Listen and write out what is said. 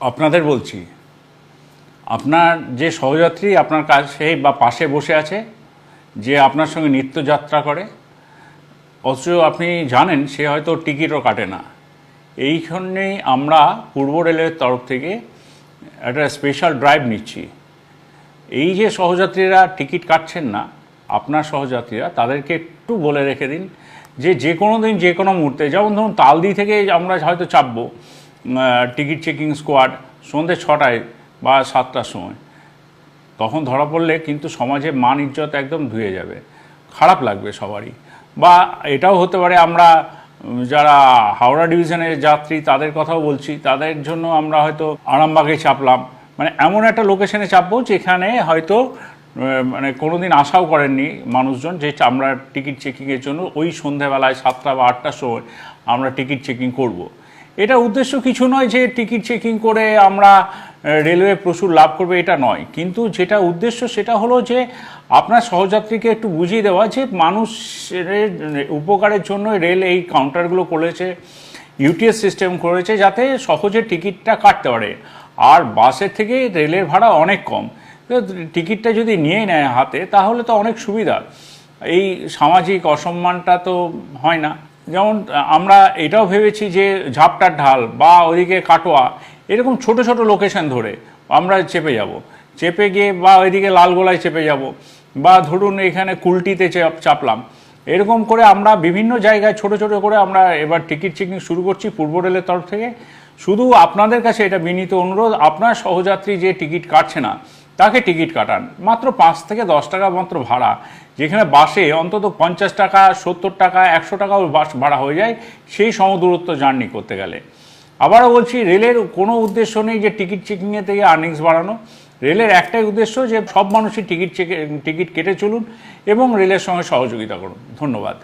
আপনাদের বলছি, আপনার যে সহযাত্রী আপনার কাছে বা পাশে বসে আছে, যে আপনার সঙ্গে নিত্যযাত্রা করে, অথচ আপনি জানেন সে হয়তো টিকিটও কাটে না, এইখানেই আমরা পূর্ব রেলের তরফ থেকে একটা স্পেশাল ড্রাইভ নিচ্ছি। এই যে সহযাত্রীরা টিকিট কাটছেন না, আপনার সহযাত্রীরা, তাদেরকে একটু বলে রেখে দিন যে যে কোনো দিন যে কোনো মুহূর্তে, যেমন ধরুন তালদি থেকে আমরা হয়তো চাপবো টিকিট চেকিং স্কোয়াড সন্ধ্যে 6টায় বা 7টার সময়, তখন ধরা পড়লে কিন্তু সমাজে মান ইজ্জত একদম ধুয়ে যাবে, খারাপ লাগবে সবারই। বা এটাও হতে পারে আমরা যারা হাওড়া ডিভিশনের যাত্রী তাদের কথাও বলছি, তাদের জন্য আমরা হয়তো আরামবাগে চাপলাম, মানে এমন একটা লোকেশনে চাপবো যেখানে হয়তো মানে কোনো দিন আশাও করেননি মানুষজন যে আমরা টিকিট চেকিংয়ের জন্য ওই সন্ধ্যাবেলায় 7টা বা 8টার সময় আমরা টিকিট চেকিং করব। এটা উদ্দেশ্য কিছু নয় যে টিকিট চেকিং করে আমরা রেলওয়ে প্রচুর লাভ করবে, এটা নয়। কিন্তু যেটা উদ্দেশ্য সেটা হলো যে আপনার সহযাত্রীকে একটু বুঝিয়ে দেওয়া যে মানুষের উপকারের জন্য রেল এই কাউন্টারগুলো করেছে, ইউটিএস সিস্টেম করেছে যাতে সহজে টিকিটটা কাটতে পারে। আর বাসের থেকে রেলের ভাড়া অনেক কম, তো টিকিটটা যদি নিয়ে নেয় হাতে তাহলে তো অনেক সুবিধা, এই সামাজিক অসম্মানটা তো হয় না। যেমন আমরা এটাও ভেবেছি যে ঝাপটার ঢাল বা ওইদিকে কাটোয়া, এরকম ছোট ছোট লোকেশন ধরে আমরা চেপে যাব, চেপে গিয়ে বা ওইদিকে লালগোলায় চেপে যাব, বা ধরুন এখানে কুলটিতে চাপলাম, এরকম করে আমরা বিভিন্ন জায়গায় ছোট ছোট করে আমরা এবার টিকিট চেকিং শুরু করছি পূর্ব রেলের তরফ থেকে। শুধু আপনাদের কাছে এটা বিনীত অনুরোধ, আপনার সহযাত্রী যে টিকিট কাটছে না তাকে টিকিট কাটান, মাত্র 5 থেকে 10 টাকা মাত্র ভাড়া, যেখানে বাসে অন্তত 50 টাকা, 70 টাকা, 100 টাকাও বাস ভাড়া হয়ে যায় সেই সমদূরত্ব জার্নি করতে গেলে। আবারও বলছি, রেলের কোনো উদ্দেশ্য নেই যে টিকিট চেকিংয়ে থেকে আর্নিংস বাড়ানো। রেলের একটাই উদ্দেশ্য যে সব মানুষই টিকিট কেটে চলুন এবং রেলের সঙ্গে সহযোগিতা করুন। ধন্যবাদ।